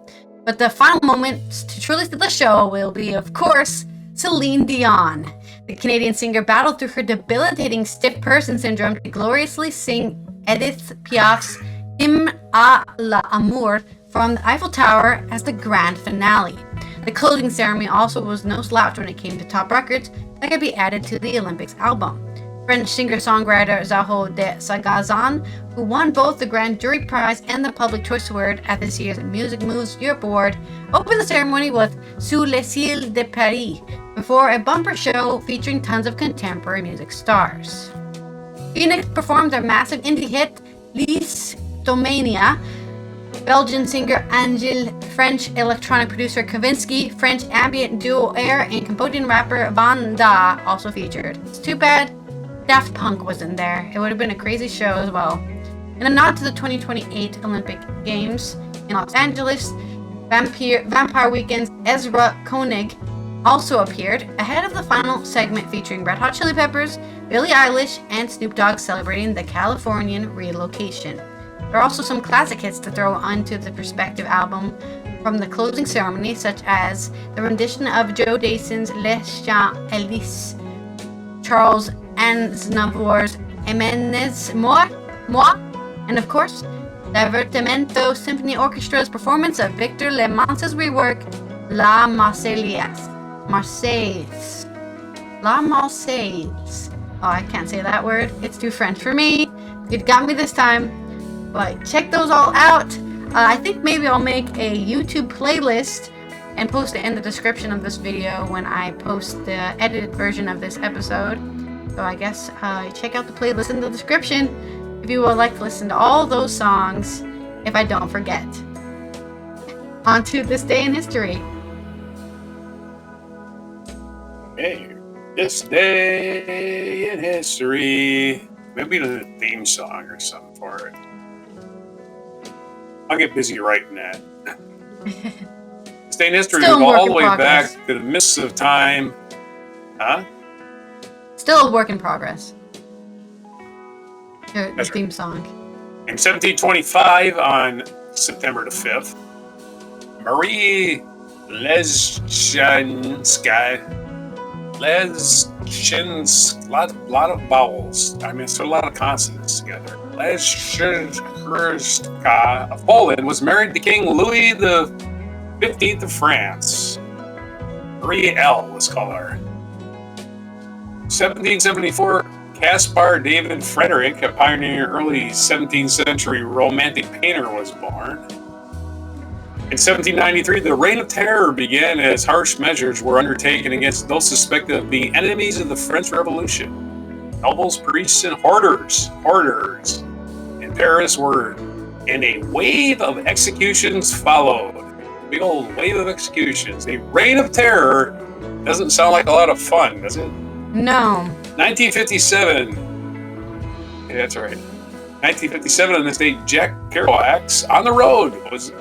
But the final moments to truly steal the show will be, of course, Celine Dion. The Canadian singer battled through her debilitating stiff person syndrome to gloriously sing Edith Piaf's Hymne à l'amour from the Eiffel Tower as the grand finale. The closing ceremony also was no slouch when it came to top records that could be added to the Olympics album. French singer-songwriter Zaho de Sagazan, who won both the Grand Jury Prize and the Public Choice Award at this year's Music Moves Europe Award, opened the ceremony with Sous les cils de Paris, before a bumper show featuring tons of contemporary music stars. Phoenix performed their massive indie hit, Listomania, Belgian singer Angel, French electronic producer Kavinsky, French ambient duo Air, and Cambodian rapper Van Da also featured. It's too bad Daft Punk wasn't there. It would have been a crazy show as well. In a nod to the 2028 Olympic Games in Los Angeles, Vampire Weekend's Ezra Koenig also appeared ahead of the final segment featuring Red Hot Chili Peppers, Billie Eilish, and Snoop Dogg celebrating the Californian relocation. There are also some classic hits to throw onto the perspective album from the closing ceremony, such as the rendition of Joe Dason's Les Champs Élysées, Charles Aznavour's Jiménez Moi, and of course, Divertimento Symphony Orchestra's performance of Victor Le Mans's rework, La Marseillaise. La Marseillaise. Oh, I can't say that word. It's too French for me. It got me this time. But check those all out. I think maybe I'll make a YouTube playlist and post it in the description of this video when I post the edited version of this episode. So I guess check out the playlist in the description if you would like to listen to all those songs, if I don't forget. On to this day in history. Hey, this day in history. Maybe a theme song or something for it. I'll get busy writing that. This day in history, we go all the way back to the mists of time. Huh? Still a work in progress. The theme song. In 1725, on September the 5th, Marie Leschinska, a lot of vowels. I mean, it's a lot of consonants together. Leschinska of Poland was married to King Louis the 15th of France. Marie L. was called her. 1774, Caspar David Frederick, a pioneer early 17th century romantic painter, was born. In 1793, the Reign of Terror began as harsh measures were undertaken against those suspected of being enemies of the French Revolution. Nobles, priests, and hoarders in Paris were, and a wave of executions followed. Big old wave of executions. The Reign of Terror doesn't sound like a lot of fun, does it? No. 1957. Yeah, that's right. 1957, on this date, Jack Kerouac's "On the Road" was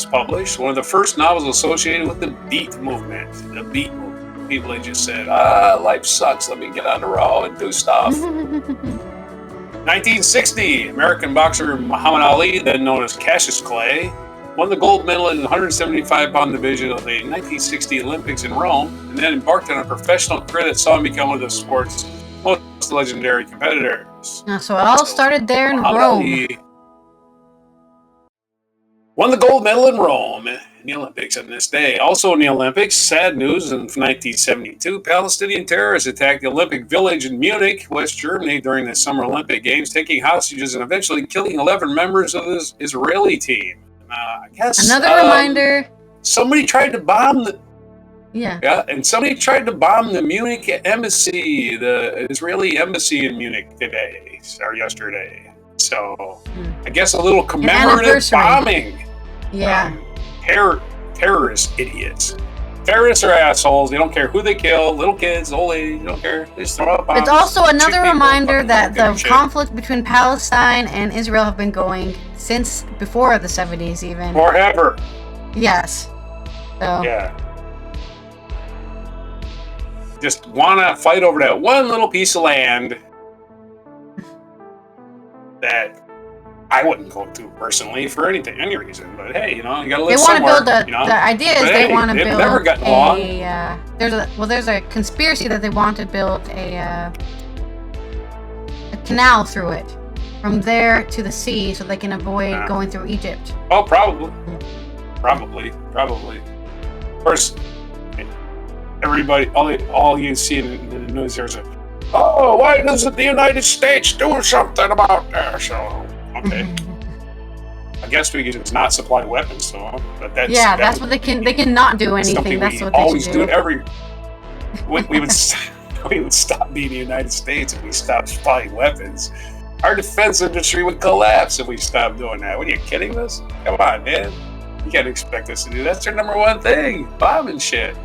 published. One of the first novels associated with the Beat movement. The Beat movement. People that just said, life sucks. Let me get on the road and do stuff. 1960, American boxer Muhammad Ali, then known as Cassius Clay, won the gold medal in the 175-pound division of the 1960 Olympics in Rome, and then embarked on a professional career that saw him become one of the sport's most legendary competitors. So it all started there in Rome. Ali won the gold medal in Rome in the Olympics on this day. Also in the Olympics, sad news, in 1972, Palestinian terrorists attacked the Olympic Village in Munich, West Germany, during the Summer Olympic Games, taking hostages and eventually killing 11 members of the Israeli team. I guess Another reminder. somebody tried to bomb the Yeah. and somebody tried to bomb the Munich embassy, the Israeli embassy in Munich today or yesterday. So I guess a little commemorative anniversary. bombing. Yeah. Terrorist idiots. Terrorists are assholes. They don't care who they kill. Little kids, old ladies, they don't care. They just throw up bombs. It's also shoot another people, reminder fucking that don't the give a shit. conflict between Palestine and Israel have been going since before the 70s even. Forever. Yes. So Yeah. Just want to fight over that one little piece of land that I wouldn't go to personally for any reason. But hey, you know, you gotta they live want to somewhere. build you know? the idea is But they hey, want to they've build never gotten along. there's a conspiracy that they want to build a canal through it from there to the sea so they can avoid going through Egypt. Oh, probably. Of course, everybody, all you see in the news, there's why doesn't the United States do something about that? So, okay. I guess we can not supply weapons to them, but that's what they cannot do anything. something That's we what they always should do. do. We would we would stop being the United States if we stopped supplying weapons. Our defense industry would collapse if we stopped doing that. What are you kidding us? Come on, man. You can't expect us to do that. That's their number one thing, bombing shit.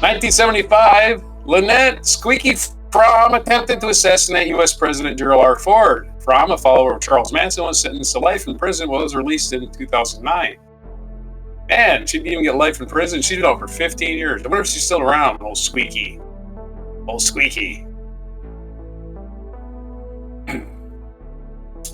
1975, Lynette Squeaky Fromm attempted to assassinate U.S. President Gerald R. Ford. Fromm, a follower of Charles Manson, was sentenced to life in prison, was released in 2009. Man, she didn't even get life in prison. She's been out for 15 years. I wonder if she's still around, old Squeaky. Old Squeaky.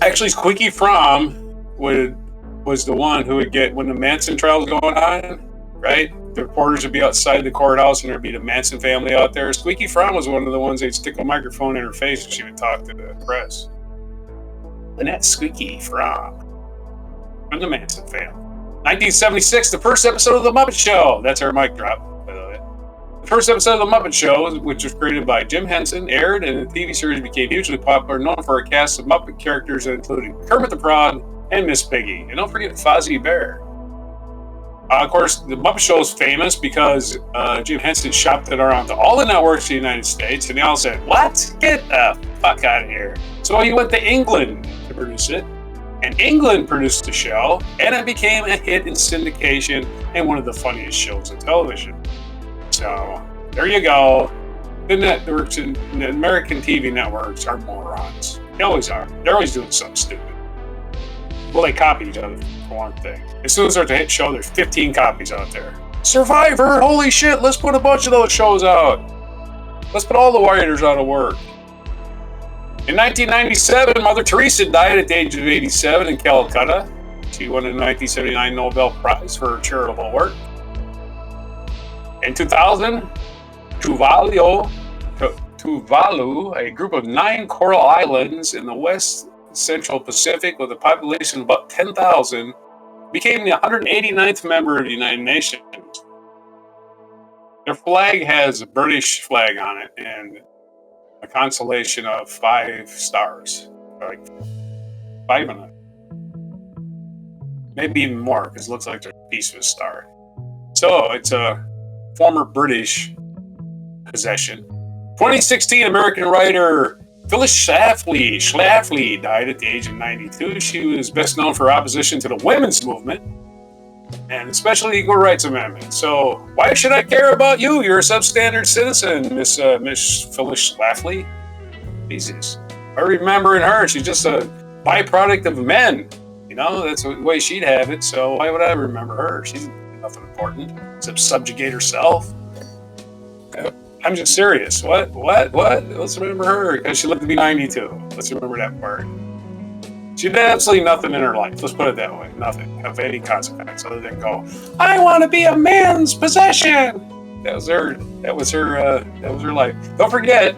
Actually, Squeaky Fromm was the one who would get, when the Manson trial was going on, right? The reporters would be outside the courthouse and there'd be the Manson family out there. Squeaky Fromm was one of the ones they'd stick a microphone in her face and she would talk to the press. And that's Squeaky Fromm from the Manson family. 1976, the first episode of The Muppet Show. That's our mic drop, by the way. The first episode of The Muppet Show, which was created by Jim Henson, aired, and the TV series became hugely popular, known for a cast of Muppet characters including Kermit the Frog and Miss Piggy. And don't forget Fozzie Bear. Of course, The Muppet Show is famous because Jim Henson shopped it around to all the networks in the United States, and they all said, "What? Get the fuck out of here." So he went to England to produce it. And England produced the show, and it became a hit in syndication and one of the funniest shows on television. So, there you go. The networks and the American TV networks are morons. They always are. They're always doing something stupid. Well, they copy each other, for one thing. As soon as there's a hit show, there's 15 copies out there. Survivor! Holy shit, let's put a bunch of those shows out. Let's put all the writers out of work. In 1997, Mother Teresa died at the age of 87 in Calcutta. She won the 1979 Nobel Prize for her charitable work. In 2000, Tuvalu, a group of 9 coral islands in the West Central Pacific with a population of about 10,000, became the 189th member of the United Nations. Their flag has a British flag on it and a constellation of 5 stars, like 5 in it. Maybe even more, because it looks like there's a piece of a star. So it's a former British possession. 2016 American writer Phyllis Schlafly died at the age of 92. She was best known for opposition to the women's movement, and especially the Equal Rights Amendment. So why should I care about you? You're a substandard citizen, Miss Phyllis Schlafly. Jesus. I remember in her, she's just a byproduct of men. You know, that's the way she'd have it. So why would I remember her? She's nothing important except subjugate herself. I'm just serious. What? Let's remember her because she lived to be 92. Let's remember that part. She did absolutely nothing in her life. Let's put it that way. Nothing of any consequence other than go, "I want to be a man's possession." That was her life. Don't forget,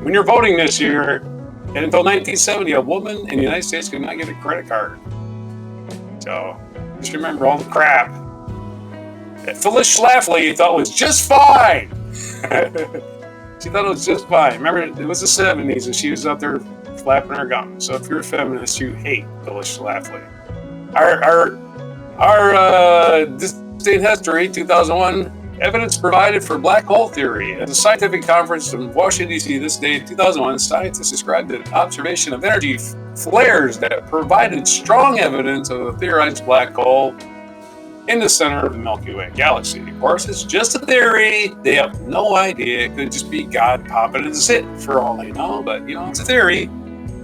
when you're voting this year, and until 1970, a woman in the United States could not get a credit card. So just remember all the crap that Phyllis Schlafly thought was just fine. She thought it was just fine. Remember, it was the 70s, and she was out there flapping her gums. So if you're a feminist, you hate Phyllis Schlafly. Our Distinct History 2001 evidence provided for black hole theory. At a scientific conference in Washington, D.C. this day in 2001, scientists described an observation of energy flares that provided strong evidence of a theorized black hole in the center of the Milky Way galaxy. Of course, it's just a theory. They have no idea. It could just be God popping a zit for all they know, but it's a theory.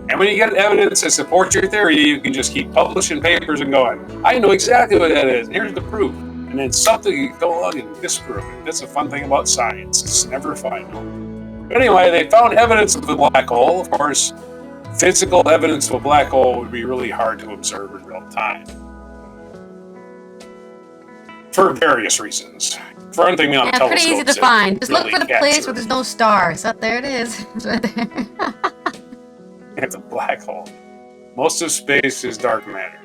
And when you get evidence that supports your theory, you can just keep publishing papers and going, I know exactly what that is. Here's the proof. And then something you can go along and disprove it. That's the fun thing about science. It's never final. But anyway, they found evidence of the black hole. Of course, physical evidence of a black hole would be really hard to observe in real time. For various reasons. For one thing, yeah, pretty easy to find. Just look for the place where there's no stars. Up there it is. It's right there. It's a black hole. Most of space is dark matter.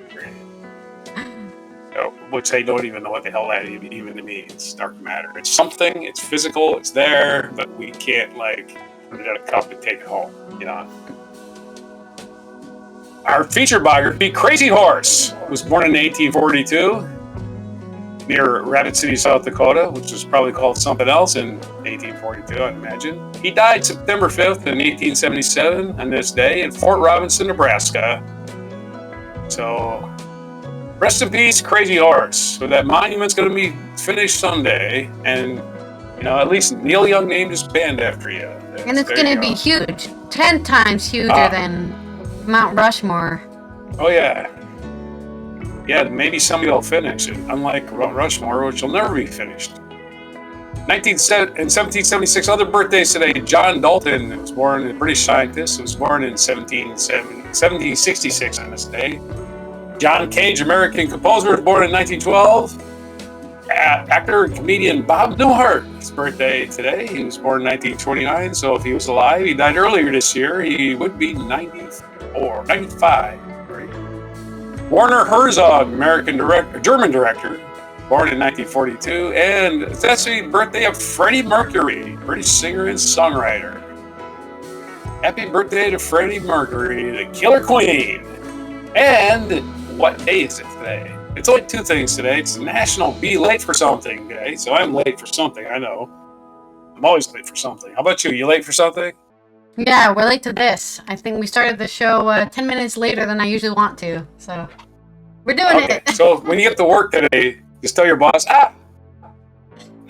Which I don't even know what the hell that even means. Dark matter. It's something. It's physical. It's there, but we can't put it in a cup and take it home. Our feature biography, Crazy Horse, was born in 1842 near Rapid City, South Dakota, which was probably called something else in 1842, I'd imagine. He died September 5th in 1877 on this day in Fort Robinson, Nebraska. So, rest in peace, Crazy Horse. So that monument's going to be finished someday, and at least Neil Young named his band after you. And it's going to be huge, 10 times huger than Mount Rushmore. Oh yeah. Yeah, maybe somebody will finish it, unlike Mount Rushmore, which will never be finished. In 1776, other birthdays today. John Dalton was born, a British scientist, was born in 1766 on this day. John Cage, American composer, was born in 1912. Actor and comedian Bob Newhart, his birthday today. He was born in 1929, so if he was alive, he died earlier this year, he would be 95. Werner Herzog, German director, born in 1942, and it's actually the birthday of Freddie Mercury, British singer and songwriter. Happy birthday to Freddie Mercury, the Killer Queen. And what day is it today? It's only two things today. It's National Be Late for Something Day, so I'm late for something, I know. I'm always late for something. How about you? You late for something? Yeah, we're late to this. I think we started the show 10 minutes later than I usually want to, so we're doing it. So when you get to work today, just tell your boss, I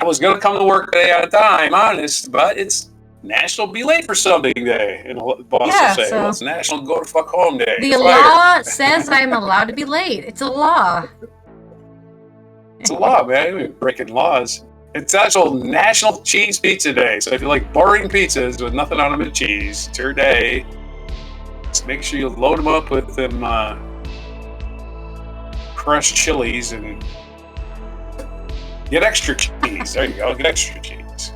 was going to come to work today on time, honest, but it's National Be Late for Something Day. And the boss will say, well, it's National Go to Fuck Home Day. The law says I'm allowed to be late. It's a law. It's a law, man. We're breaking laws. It's actual National Cheese Pizza Day. So if you like boring pizzas with nothing on them but cheese, it's your day. Just make sure you load them up with them crushed chilies and get extra cheese. There you go. Get extra cheese.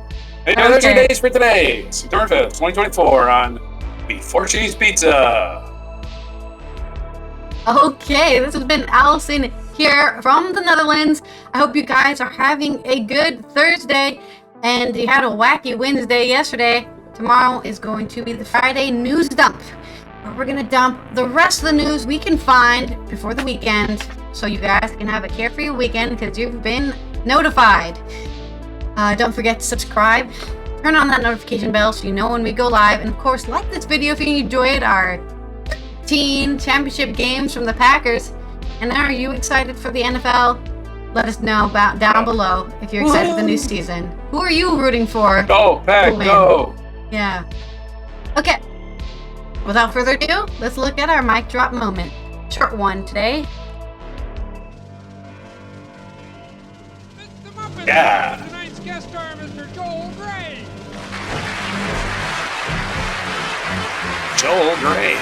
And those are your days for today. September 5th, 2024 on Before Cheese Pizza. Okay, this has been Allison here from the Netherlands. I hope you guys are having a good Thursday, and you had a wacky Wednesday yesterday. Tomorrow is going to be the Friday news dump, where we're going to dump the rest of the news we can find before the weekend, so you guys can have a carefree weekend because you've been notified. Don't forget to subscribe, turn on that notification bell so you know when we go live, and of course like this video if you enjoyed our teen championship games from the Packers. And are you excited for the NFL? Let us know about down below if you're excited for the new season. Who are you rooting for? Go, Pack, go! Yeah. Okay. Without further ado, let's look at our mic drop moment. Short one today. Yeah. Tonight's guest star, Mr. Joel Gray. Joel Gray.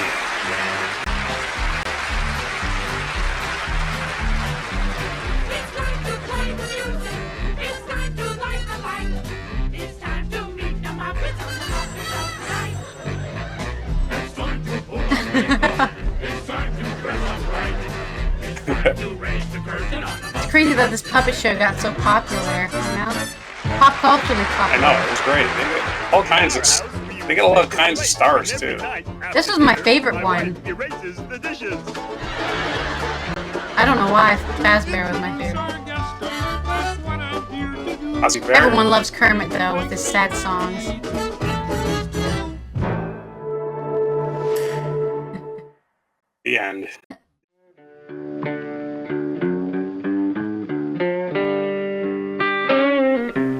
It's time to raise the curtain on the crazy that this puppet show got so popular. You know? Pop culturally I popular. know, it was great. They get all kinds of, they get a lot of kinds of stars too. This was my favorite one. I don't know why Fazbear was my favorite. Ozzy Bear. Everyone loves Kermit though with his sad songs. The end.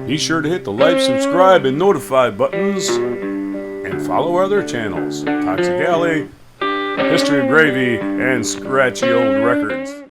Be sure to hit the like, subscribe, and notify buttons, and follow our other channels, Toxic Alley, History of Gravy, and Scratchy Old Records.